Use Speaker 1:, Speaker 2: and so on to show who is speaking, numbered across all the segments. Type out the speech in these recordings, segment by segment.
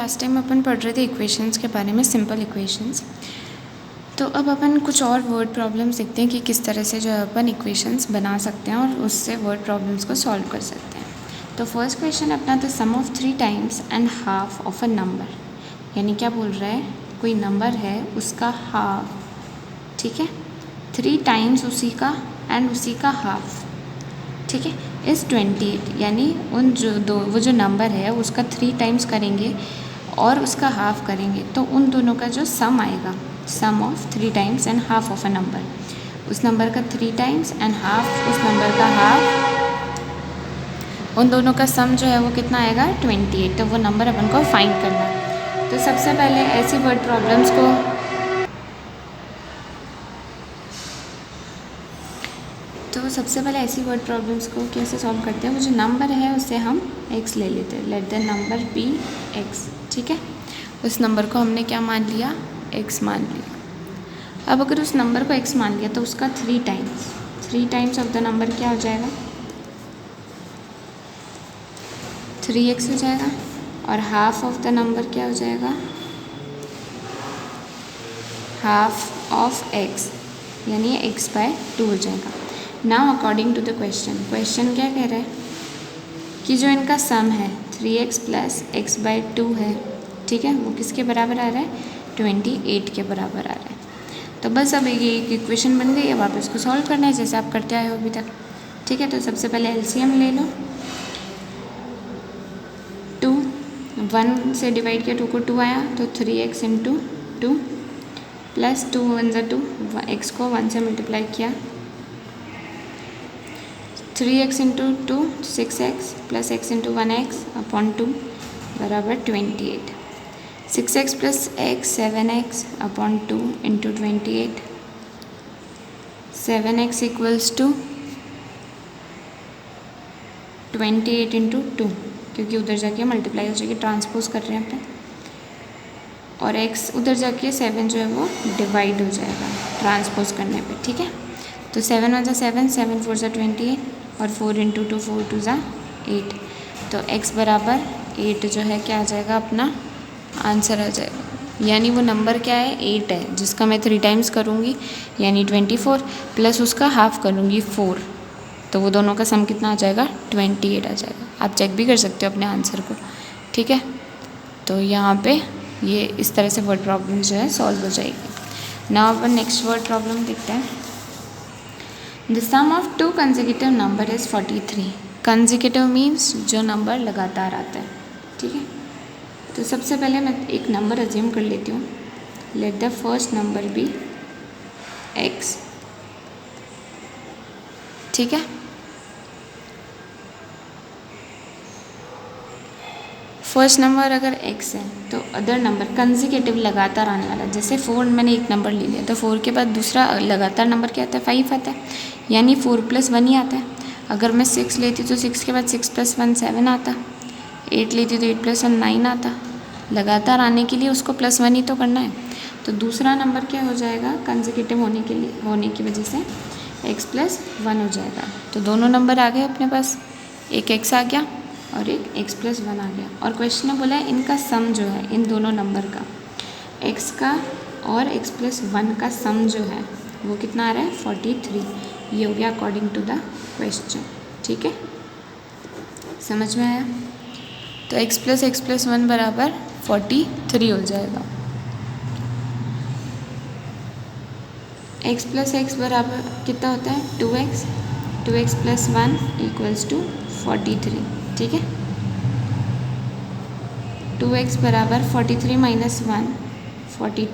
Speaker 1: Last time अपन पढ़ रहे थे इक्वेशंस के बारे में, सिंपल इक्वेशंस। तो अब अपन कुछ और वर्ड प्रॉब्लम्स देखते हैं कि किस तरह से जो है अपन इक्वेशंस बना सकते हैं और उससे वर्ड प्रॉब्लम्स को सॉल्व कर सकते हैं। तो फर्स्ट क्वेश्चन अपना था sum of 3 times and half of a number, यानी क्या बोल रहा है, कोई नंबर है उसका हाफ, ठीक है, 3 टाइम्स उसी का एंड उसी का हाफ, ठीक है, इस 28, यानी वो जो नंबर है उसका 3 टाइम्स करेंगे और उसका हाफ करेंगे तो उन दोनों का जो सम आएगा, sum of 3 times and half of a number, उस नंबर का 3 टाइम्स एंड हाफ उस नंबर का हाफ, उन दोनों का सम जो है वो कितना आएगा 28। तो वो नंबर अपन को फाइंड करना है। तो सबसे पहले ऐसी वर्ड प्रॉब्लम्स को कैसे सॉल्व करते हैं, वो जो नंबर है उससे हम x ले लेते हैं, let the number be x, ठीक है। उस नंबर को हमने क्या मान लिया, x मान लिया। अब अगर उस नंबर को x मान लिया तो उसका 3 टाइम्स ऑफ द नंबर क्या हो जाएगा, 3x हो जाएगा, और हाफ ऑफ द नंबर क्या हो जाएगा, हाफ ऑफ x, यानी x/2 हो जाएगा। Now according to the question क्या कह रहा है कि जो इनका सम है 3x प्लस x/2 है, ठीक है, वो किसके बराबर आ रहा है, 28 के बराबर आ रहा है। तो बस अब ये एक इक्वेशन बन गई, अब आप इसको सॉल्व करना है जैसे आप करते आए हो अभी तक, ठीक है। तो सबसे पहले एलसीएम ले लो, 2 1 से डिवाइड किया, 2 को 2 आया तो 3x इंटू 2 प्लस 2 1 ज़ा 2, x को 1 से मल्टीप्लाई किया, 3x into 2 6x plus x into 1x upon 2 बराबर 28, 6x plus x 7x upon 2 into 28, 7x equals to 28 into 2, क्योंकि उधर जाके मल्टीप्लाई हो जाएगी, ट्रांसपोज कर रहे हैं अपन, और x उधर जाके 7 जो है वो डिवाइड हो जाएगा ट्रांसपोज करने पे, ठीक है। तो 7 1 ज़ा 7, 7 4 ज़ा 28, और 4 इंटू 2 4 2 ज़ा 8, तो x बराबर 8 जो है क्या आ जाएगा, अपना आंसर आ जाएगा। यानी वो नंबर क्या है, 8 है, जिसका मैं 3 टाइम्स करूँगी यानी 24 प्लस उसका हाफ करूँगी 4, तो वो दोनों का सम कितना आ जाएगा, 28 आ जाएगा। आप चेक भी कर सकते हो अपने आंसर को, ठीक है। तो यहाँ पे ये इस तरह से वर्ड प्रॉब्लम जो है सॉल्व हो जाएगी। नाउ अपन नेक्स्ट वर्ड प्रॉब्लम देखते हैं। The sum of 2 consecutive number is 43। Consecutive means जो नंबर लगातार आता है, ठीक है। तो सबसे पहले मैं एक नंबर अज्यूम कर लेती हूँ, let the first number be x, ठीक है। फर्स्ट नंबर अगर x है तो अदर नंबर कंसेक्यूटिव लगातार आने वाला, जैसे 4 मैंने एक नंबर ले लिया तो 4 के बाद दूसरा लगातार नंबर क्या आता है, 5 आता है, यानी 4 + 1 ही आता है। अगर मैं 6 लेती तो 6 के बाद 6 + 1 7 आता, 8 लेती तो 8 + 1 9 आता। लगातार आने के लिए उसको +1 ही तो करना है, तो दूसरा नंबर क्या हो जाएगा, कंसेक्यूटिव होने की वजह से x + 1 हो जाएगा। तो दोनों नंबर आ गए अपने पास, एक x आ गया और एक x + 1 आ गया। और क्वेश्चन में बोला है इनका सम जो है, इन दोनों नंबर का, x का और x + 1 का सम जो है वो कितना आ रहा है, 43। ये हो गया अकॉर्डिंग टू द क्वेश्चन, ठीक है, समझ में आया। तो x + 1 बराबर 43 हो जाएगा। x + x बराबर कितना होता है, 2x, 2x + 1 = 43, ठीक है। 2x बराबर 43 - 1, 43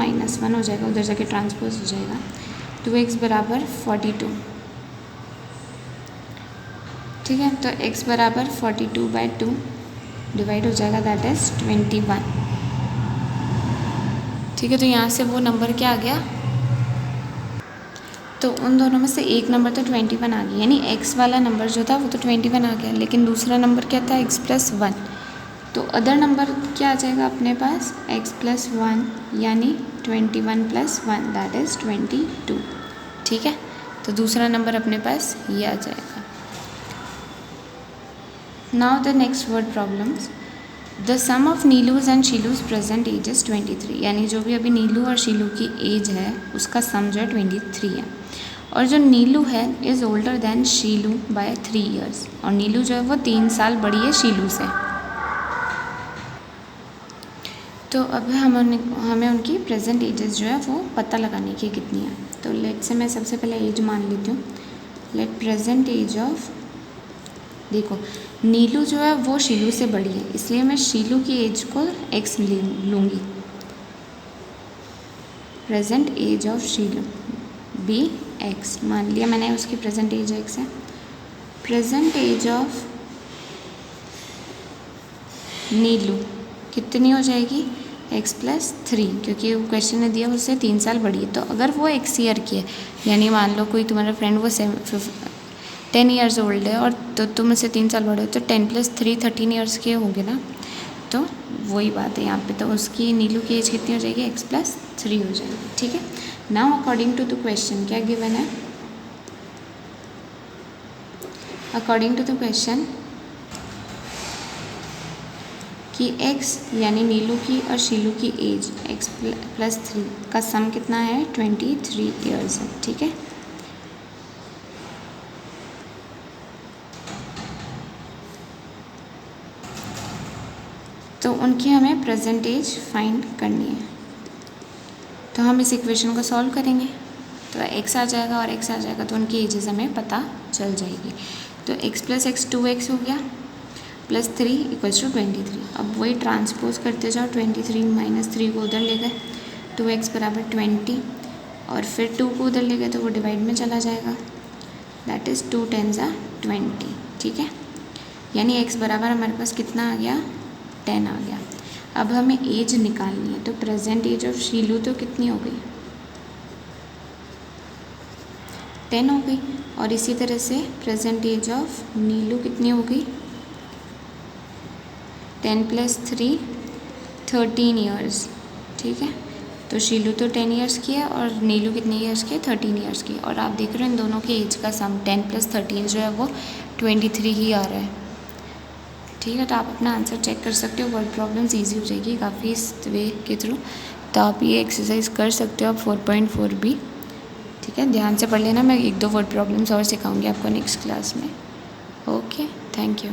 Speaker 1: - 1 हो जाएगा, उधर जाके ट्रांसपोज हो जाएगा, 2x बराबर 42, ठीक है। तो x बराबर 42/2 डिवाइड हो जाएगा, दैट इज़ 21, ठीक है। तो यहाँ से वो नंबर क्या आ गया, तो उन दोनों में से एक नंबर तो 21 आ गया, यानी x वाला नंबर जो था वो तो 21 आ गया, लेकिन दूसरा नंबर क्या था, x + 1, तो अदर नंबर क्या आ जाएगा अपने पास, x + 1 यानी 21 + 1 दैट इज़ 22, ठीक है। तो दूसरा नंबर अपने पास ये आ जाएगा। Now the next word problems, the sum of Neelu's and Sheelu's present age is 23, यानी जो भी अभी नीलू और शीलू की एज है उसका सम जो है 23 है। और जो नीलू है is older than Sheelu by 3 years, और नीलू जो है वो 3 साल बड़ी है शीलू से। तो अब हमें उनकी प्रेजेंट एजेस जो है वो पता लगाने की कितनी है। तो लेट से मैं सबसे पहले एज मान लेती हूँ। लेट प्रेजेंट एज ऑफ, देखो नीलू जो है वो शीलू से बड़ी है, इसलिए मैं शीलू की एज को x लूँगी। Present age of Sheelu be x, मान लिया मैंने उसकी प्रेजेंट एज x है। प्रेजेंट एज ऑफ नीलू कितनी हो जाएगी, x + 3, क्योंकि वो क्वेश्चन ने दिया उससे 3 साल बड़ी है। तो अगर वो x ईयर की है, यानी मान लो कोई तुम्हारा फ्रेंड वो 10 ईयर्स ओल्ड है और तो तुम उससे 3 साल बड़े हो, तो 10 + 3 13 ईयर्स के होंगे ना। तो वही बात है यहाँ पे, तो उसकी नीलू की एज कितनी हो जाएगी, x + 3 हो जाएगी। ठीक है। Now according to the question क्या गिवन है, अकॉर्डिंग टू द क्वेश्चन कि x यानी नीलू की और शीलू की एज x + 3 का सम कितना है, 23 ईयर्स है। ठीक है। तो उनकी हमें प्रेजेंट एज फाइंड करनी है। तो हम इस इक्वेशन को सॉल्व करेंगे, तो x आ जाएगा और x आ जाएगा, तो उनकी एजेस हमें पता चल जाएगी। तो x + x 2x हो गया, +3 = 23। अब वही ट्रांसपोज करते जाओ, 23 - 3 को उधर ले गए, 2x = 20, और फिर 2 को उधर ले गए तो वो डिवाइड में चला जाएगा, दैट इज़ 2 × 10 = 20। ठीक है। यानी x बराबर हमारे पास कितना आ गया, 10 आ गया। अब हमें एज निकालनी है, तो प्रेजेंट एज ऑफ शीलू तो कितनी हो गई, 10 हो गई, और इसी तरह से प्रेजेंट एज ऑफ नीलू कितनी हो गई, 10 + 3 13 ईयर्स। ठीक है। तो शीलू तो 10 ईयर्स की है और नीलू कितने ईयर्स की है, 13 ईयर्स की। और आप देख रहे हो इन दोनों की एज का सम 10 + 13 जो है वो 23 ही आ रहा है। ठीक है। तो आप अपना आंसर चेक कर सकते हो, वर्ड प्रॉब्लम्स इजी हो जाएगी काफ़ी इस वे के थ्रू। तो आप ये एक्सरसाइज कर सकते हो आप 4.4 भी। ठीक है। ध्यान से पढ़ लेना, मैं 1-2 वर्ड प्रॉब्लम्स और सिखाऊंगी आपको नेक्स्ट क्लास में। Okay, thank you.